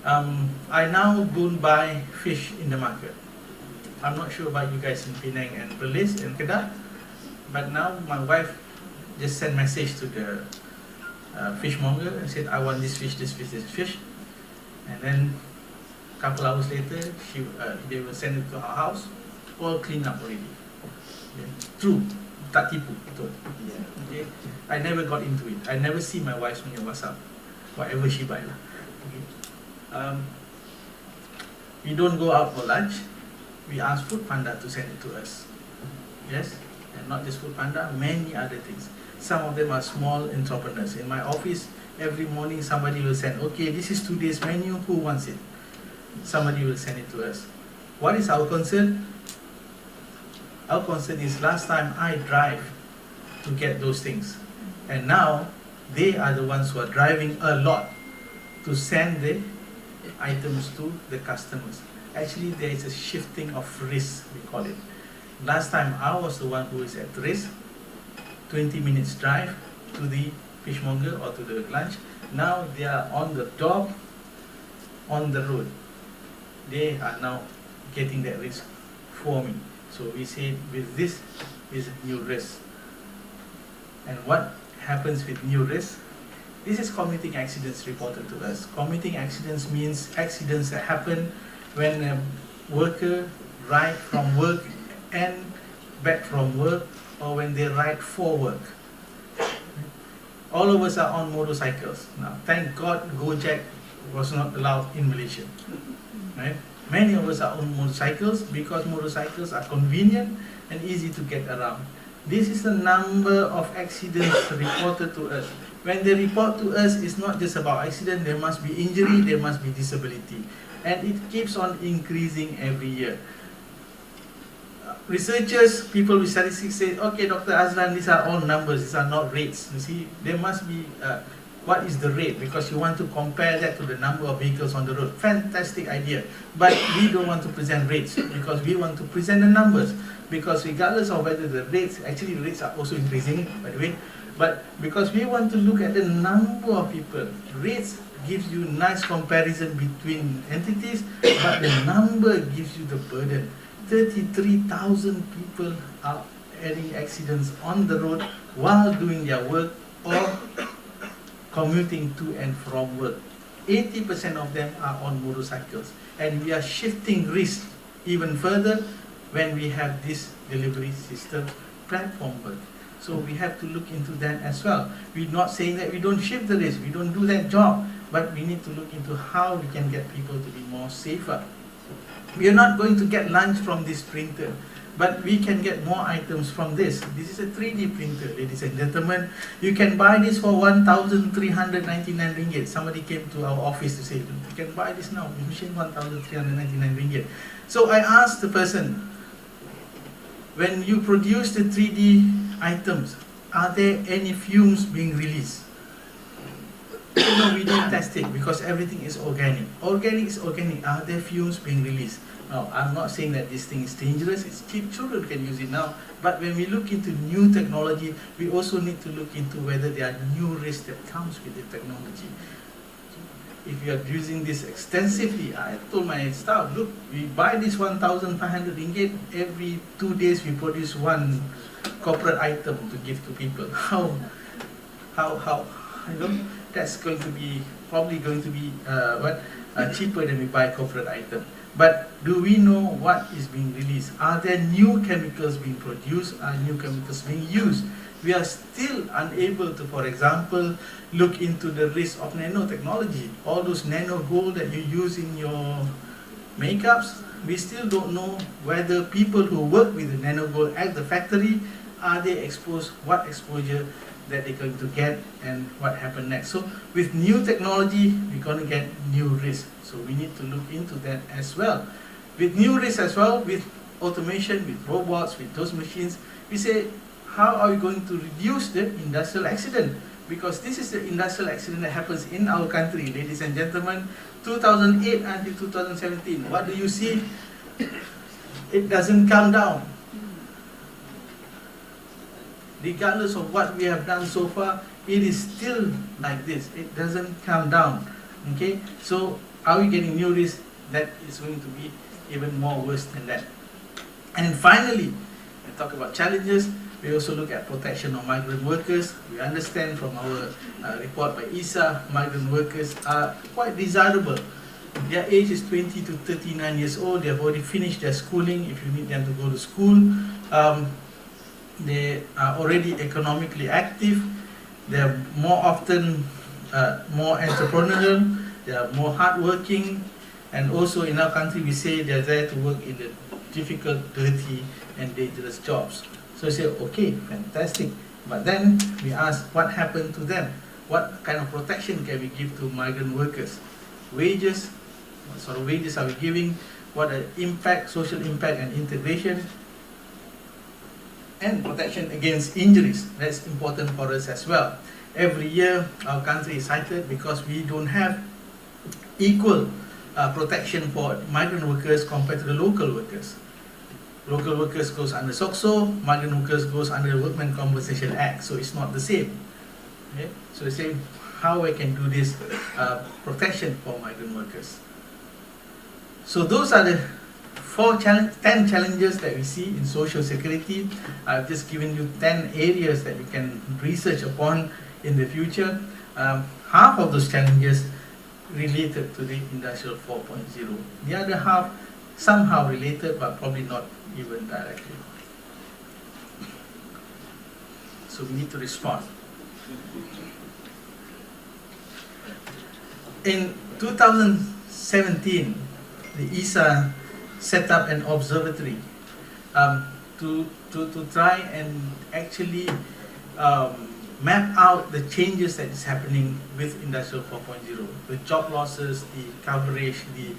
I now go and buy fish in the market. I'm not sure about you guys in Penang and Perlis and Kedah, but now my wife just sent message to the fishmonger and said, I want this fish, this fish, this fish. And then a couple hours later, they will send it to our house, all cleaned up already. Okay. True, tak tipu, betul. Okay. I never got into it. I never see my wife's punya WhatsApp, whatever she buy. Okay. We don't go out for lunch. We ask Food Panda to send it to us. Yes, and not just Food Panda, many other things. Some of them are small entrepreneurs. In my office, every morning somebody will send, okay, this is today's menu, who wants it? Somebody will send it to us. What is our concern? Our concern is last time I drive to get those things. And now, they are the ones who are driving a lot to send the items to the customers. Actually, there is a shifting of risk, we call it. Last time, I was the one who is at risk. 20 minutes drive to the fishmonger or to the lunch. Now they are on the job, on the road. They are now getting that risk for me. So we say with this is new risk. And what happens with new risk? This is commuting accidents reported to us. Commuting accidents means accidents that happen when a worker ride from work and back from work, or when they ride for work. All of us are on motorcycles. Now, thank God Gojek was not allowed in Malaysia. Right? Many of us are on motorcycles because motorcycles are convenient and easy to get around. This is the number of accidents reported to us. When they report to us, it's not just about accident, there must be injury, there must be disability. And it keeps on increasing every year. Researchers, people with statistics say, okay, Dr. Azlan, these are all numbers, these are not rates. You see, there must be, what is the rate? Because you want to compare that to the number of vehicles on the road. Fantastic idea. But we don't want to present rates because we want to present the numbers. Because regardless of whether the rates, actually the rates are also increasing, by the way, but because we want to look at the number of people, rates gives you nice comparison between entities, but the number gives you the burden. 33,000 people are having accidents on the road while doing their work or commuting to and from work. 80% of them are on motorcycles, and we are shifting risk even further when we have this delivery system platform work. So we have to look into that as well. We're not saying that we don't shift the risk, we don't do that job, but we need to look into how we can get people to be more safer. We are not going to get lunch from this printer, but we can get more items from this. This is a 3D printer, ladies and gentlemen. You can buy this for 1,399 ringgit. Somebody came to our office to say, you can buy this now, the machine 1,399 ringgit. So I asked the person, when you produce the 3D items, are there any fumes being released? No, we didn't test it because everything is organic. Organic is organic. Are there fumes being released? Now, I'm not saying that this thing is dangerous. It's cheap. Children can use it now. But when we look into new technology, we also need to look into whether there are new risks that comes with the technology. If you are using this extensively, I told my staff, look, we buy this 1,500 ringgit. Every 2 days, we produce one corporate item to give to people. How, I don't. That's going to be probably going to be cheaper than we buy corporate item. But do we know what is being released? Are there new chemicals being produced? Are new chemicals being used? We are still unable to, for example, look into the risk of nanotechnology. All those nano gold that you use in your makeups, we still don't know whether people who work with the nano gold at the factory, are they exposed, what exposure that they're going to get, and what happened next. So with new technology, we're going to get new risk. So we need to look into that as well. With new risk as well, with automation, with robots, with those machines, we say, how are we going to reduce the industrial accident? Because this is the industrial accident that happens in our country, ladies and gentlemen. 2008 until 2017, what do you see? It doesn't come down. Regardless of what we have done so far, it is still like this. It doesn't come down. Okay, so are we getting new risk? That is going to be even more worse than that. And finally, we talk about challenges. We also look at protection of migrant workers. We understand from our report by ISA, migrant workers are quite desirable. Their age is 20 to 39 years old. They have already finished their schooling if you need them to go to school. They are already economically active. They are more often more entrepreneurial. They are more hardworking. And also in our country, we say they are there to work in the difficult, dirty, and dangerous jobs. So we say, okay, fantastic. But then we ask, what happened to them? What kind of protection can we give to migrant workers? Wages, what sort of wages are we giving? What are impact, social impact and integration? And protection against injuries. That's important for us as well. Every year, our country is cited because we don't have equal protection for migrant workers compared to the local workers. Local workers goes under SOCSO, migrant workers goes under the Workmen Compensation Act, so it's not the same. Okay? So we say how we can do this protection for migrant workers. So those are the 10 challenges that we see in social security. I've just given you 10 areas that you can research upon in the future. Half of those challenges related to the Industrial 4.0. The other half somehow related, but probably not even directly. So we need to respond. In 2017, the ISA set up an observatory to try and actually map out the changes that is happening with Industrial 4.0, with job losses, the coverage, the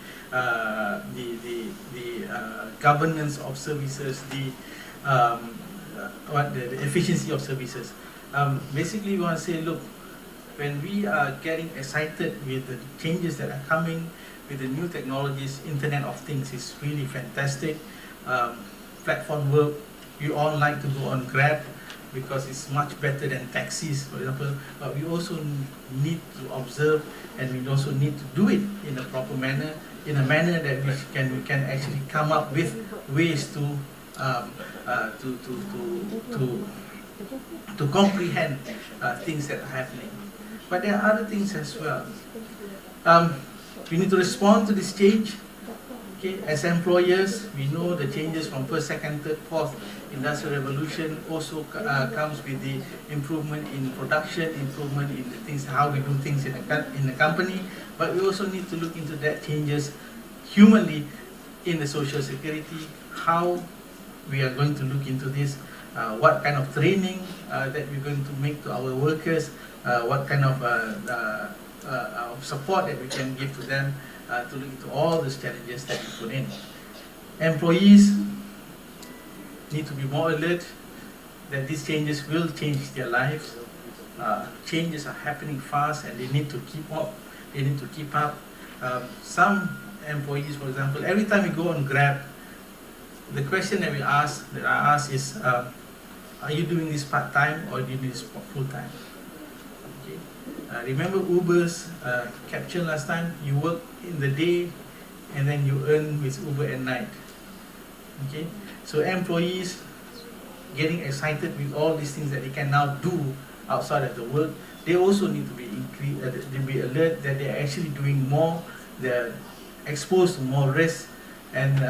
governance of services, the efficiency of services. Basically, we want to say, look, when we are getting excited with the changes that are coming, with the new technologies, Internet of Things is really fantastic. Platform work, you all like to go on Grab because it's much better than taxis, for example. But we also need to observe, and we also need to do it in a proper manner, in a manner that we can actually come up with ways to comprehend things that are happening. But there are other things as well. We need to respond to this change. Okay, as employers, we know the changes from first, second, third, fourth industrial revolution also comes with the improvement in production, improvement in the things, how we do things in the company. But we also need to look into that changes humanly in the social security, how we are going to look into this, what kind of training that we're going to make to our workers, what kind of support that we can give to them to look into all these challenges that we put in. Employees need to be more alert that these changes will change their lives. Changes are happening fast and they need to keep up. They need to keep up. Some employees, for example, every time we go on Grab, the question that I ask is, are you doing this part-time or do you do this full-time? Remember Uber's capture last time? You work in the day and then you earn with Uber at night. Okay, so employees getting excited with all these things that they can now do outside of the work, they also need to be alert that they are actually doing more they're exposed to more risk, and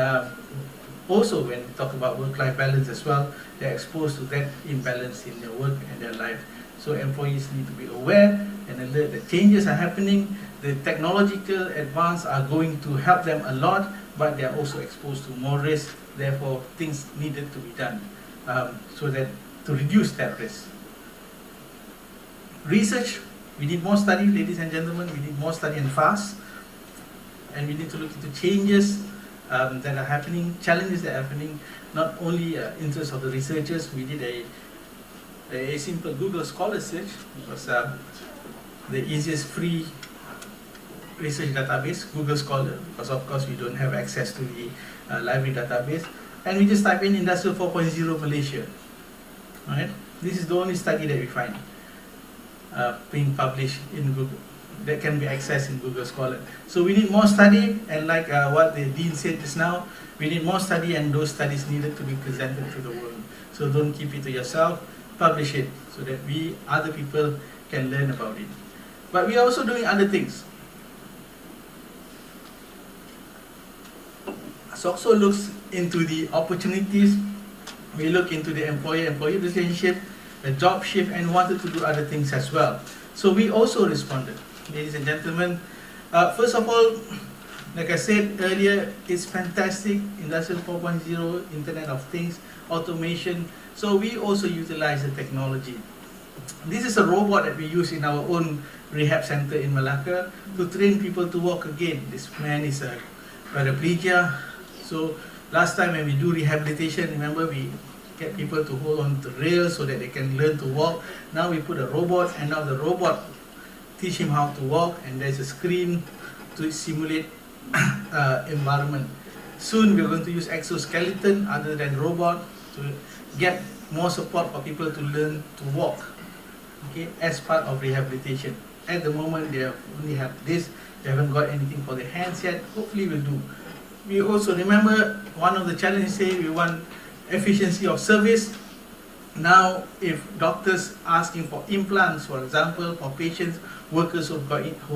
also when we talk about work-life balance as well, they're exposed to that imbalance in their work and their life. So employees need to be aware and alert that changes are happening. The technological advance are going to help them a lot, but they are also exposed to more risk. Therefore, things needed to be done so that to reduce that risk. Research, we need more study, ladies and gentlemen. We need more study and fast, and we need to look into changes that are happening, challenges that are happening. Not only interest of the researchers. We did a simple Google Scholar search. It was the easiest free research database, Google Scholar, because of course we don't have access to the library database. And we just type in Industrial 4.0 Malaysia. Right? This is the only study that we find being published in Google that can be accessed in Google Scholar. So we need more study, and like what the Dean said just now, we need more study, and those studies needed to be presented to the world. So don't keep it to yourself, publish it so that other people can learn about it. But we are also doing other things. So also looks into the opportunities. We look into the employer-employee relationship, the job shift, and wanted to do other things as well. So we also responded. Ladies and gentlemen, first of all, like I said earlier, it's fantastic, Industrial 4.0, Internet of Things, automation. So we also utilize the technology. This is a robot that we use in our own rehab center in Malacca to train people to walk again. This man is a paraplegia. So last time when we do rehabilitation, remember we get people to hold on to rails so that they can learn to walk. Now we put a robot, and now the robot teach him how to walk, and there's a screen to simulate environment. Soon we're going to use exoskeleton other than robot to get more support for people to learn to walk, okay, as part of rehabilitation. At the moment they only have this, they haven't got anything for their hands yet. Hopefully we'll do. We also remember one of the challenges, say we want efficiency of service. Now if doctors asking for implants, for example, for patients, workers who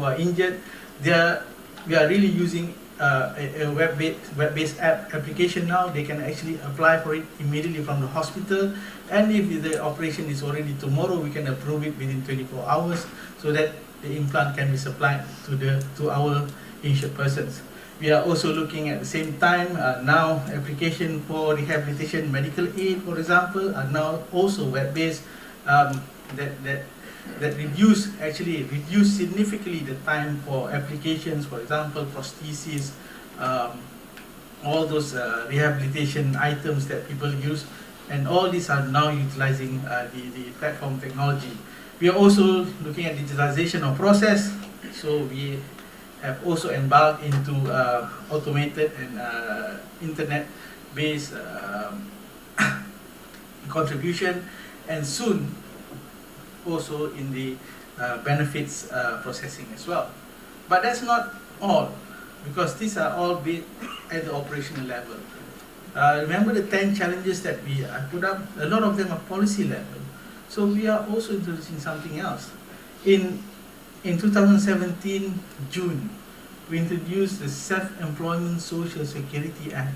are injured, we are really using a web-based application now. They can actually apply for it immediately from the hospital, and if the operation is already tomorrow, we can approve it within 24 hours so that the implant can be supplied to our insured persons. We are also looking at the same time now application for rehabilitation medical aid, for example, are now also web-based that reduce significantly the time for applications, for example, prosthesis, all those rehabilitation items that people use, and all these are now utilizing the platform technology. We are also looking at digitalization of process, so we have also embarked into automated and internet-based contribution, and soon also in the benefits processing as well. But that's not all, because these are all based at the operational level. Remember the 10 challenges that we put up? A lot of them are policy level. So we are also introducing something else. In 2017, June, we introduced the Self-Employment Social Security Act.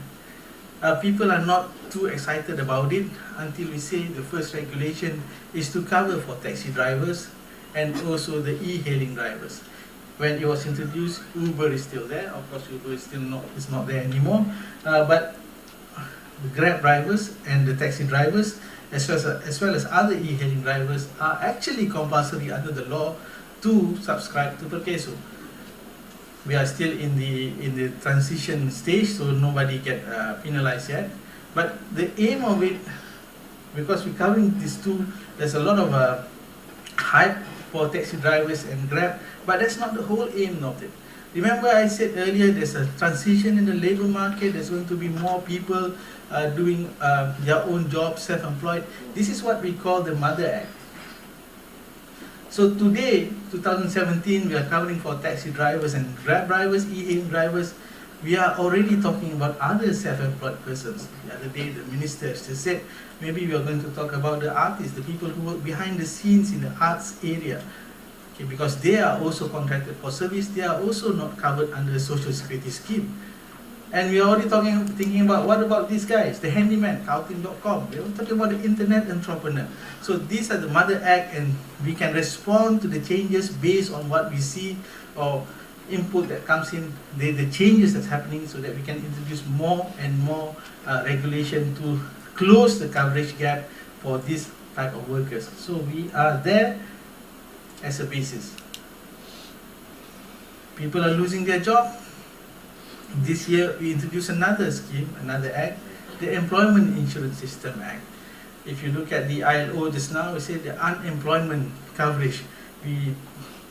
People are not too excited about it until we say the first regulation is to cover for taxi drivers and also the e-hailing drivers. When it was introduced, Uber is still there. Of course, Uber is not there anymore. But the Grab drivers and the taxi drivers, as well as other e-hailing drivers, are actually compulsory under the law to subscribe to PERKESO. We are still in the transition stage, so nobody get penalized yet. But the aim of it, because we're covering these two, there's a lot of hype for taxi drivers and Grab, but that's not the whole aim of it. Remember I said earlier, there's a transition in the labor market. There's going to be more people doing their own jobs, self-employed. This is what we call the Mother Act. So today, 2017, we are covering for taxi drivers and Grab drivers, e-hailing drivers. We are already talking about other self-employed persons. The other day, the minister just said, maybe we are going to talk about the artists, the people who work behind the scenes in the arts area. Okay, because they are also contracted for service, they are also not covered under the Social Security scheme. And we are already thinking about what about these guys, the handyman, Kautin.com. We are talking about the internet entrepreneur. So these are the Mother Act, and we can respond to the changes based on what we see or input that comes in, the changes that's happening, so that we can introduce more and more regulation to close the coverage gap for this type of workers. So we are there as a basis. People are losing their job. This year we introduced another scheme, another act, the Employment Insurance System Act. If you look at the ILO just now, we say the unemployment coverage. We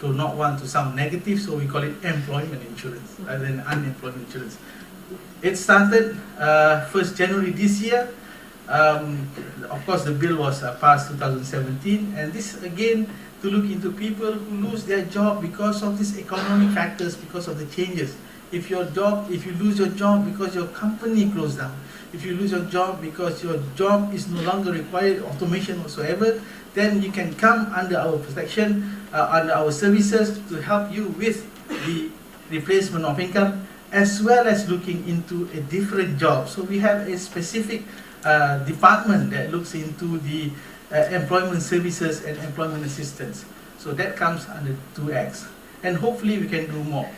do not want to sound negative, so we call it employment insurance rather than unemployment insurance. It started 1st January this year. Of course, the bill was passed 2017, and this again to look into people who lose their job because of these economic factors, because of the changes. If you lose your job because your company closed down, if you lose your job because your job is no longer required automation whatsoever, then you can come under our protection, under our services to help you with the replacement of income, as well as looking into a different job. So we have a specific department that looks into the employment services and employment assistance. So that comes under 2X. And hopefully we can do more.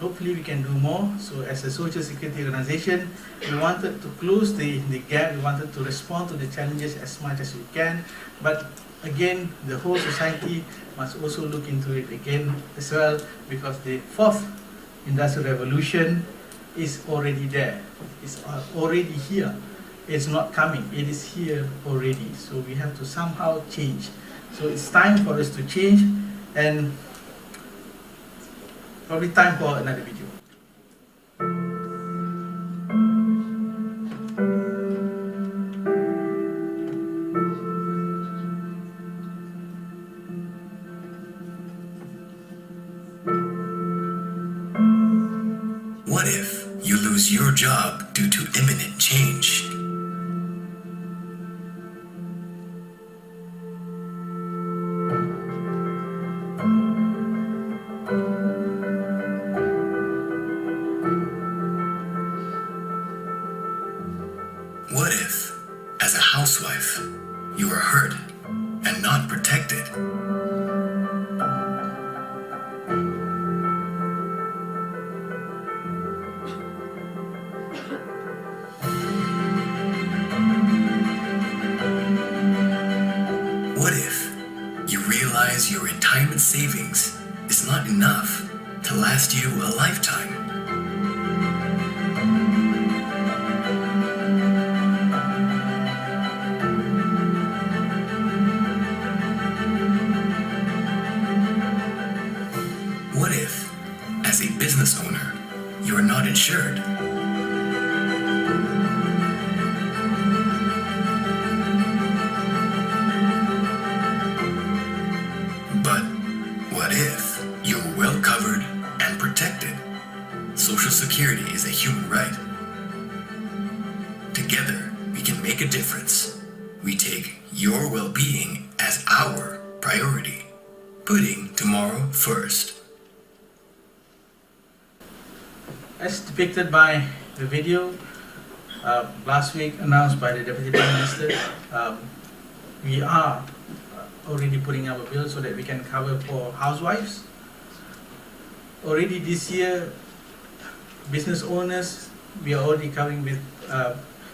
Hopefully we can do more. So as a social security organization, we wanted to close the gap, we wanted to respond to the challenges as much as we can. But again, the whole society must also look into it again as well, because the fourth industrial revolution is already there. It's already here. It's not coming, it is here already. So we have to somehow change. So it's time for us to change, and probably time for another video. What if you lose your job due to imminent change? What if, as a housewife, you are hurt and not protected? What if you realize your retirement savings is not enough to last you a lifetime? What if, as a business owner, you are not insured? But what if you're well covered and protected? Social Security is a human right. Together, we can make a difference. We take your well-being as our priority, putting tomorrow first. As depicted by the video last week announced by the Deputy Prime Minister, we are already putting up a bill so that we can cover for housewives. Already this year, business owners, we are already covering with,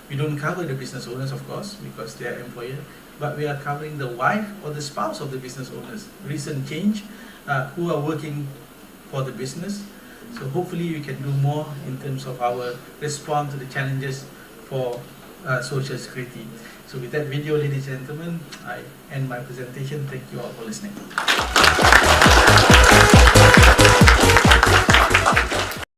we don't cover the business owners, of course, because they are employer, but we are covering the wife or the spouse of the business owners. Recent change, who are working for the business. So hopefully we can do more in terms of our response to the challenges for Social Security. So with that video, ladies and gentlemen, I end my presentation. Thank you all for listening.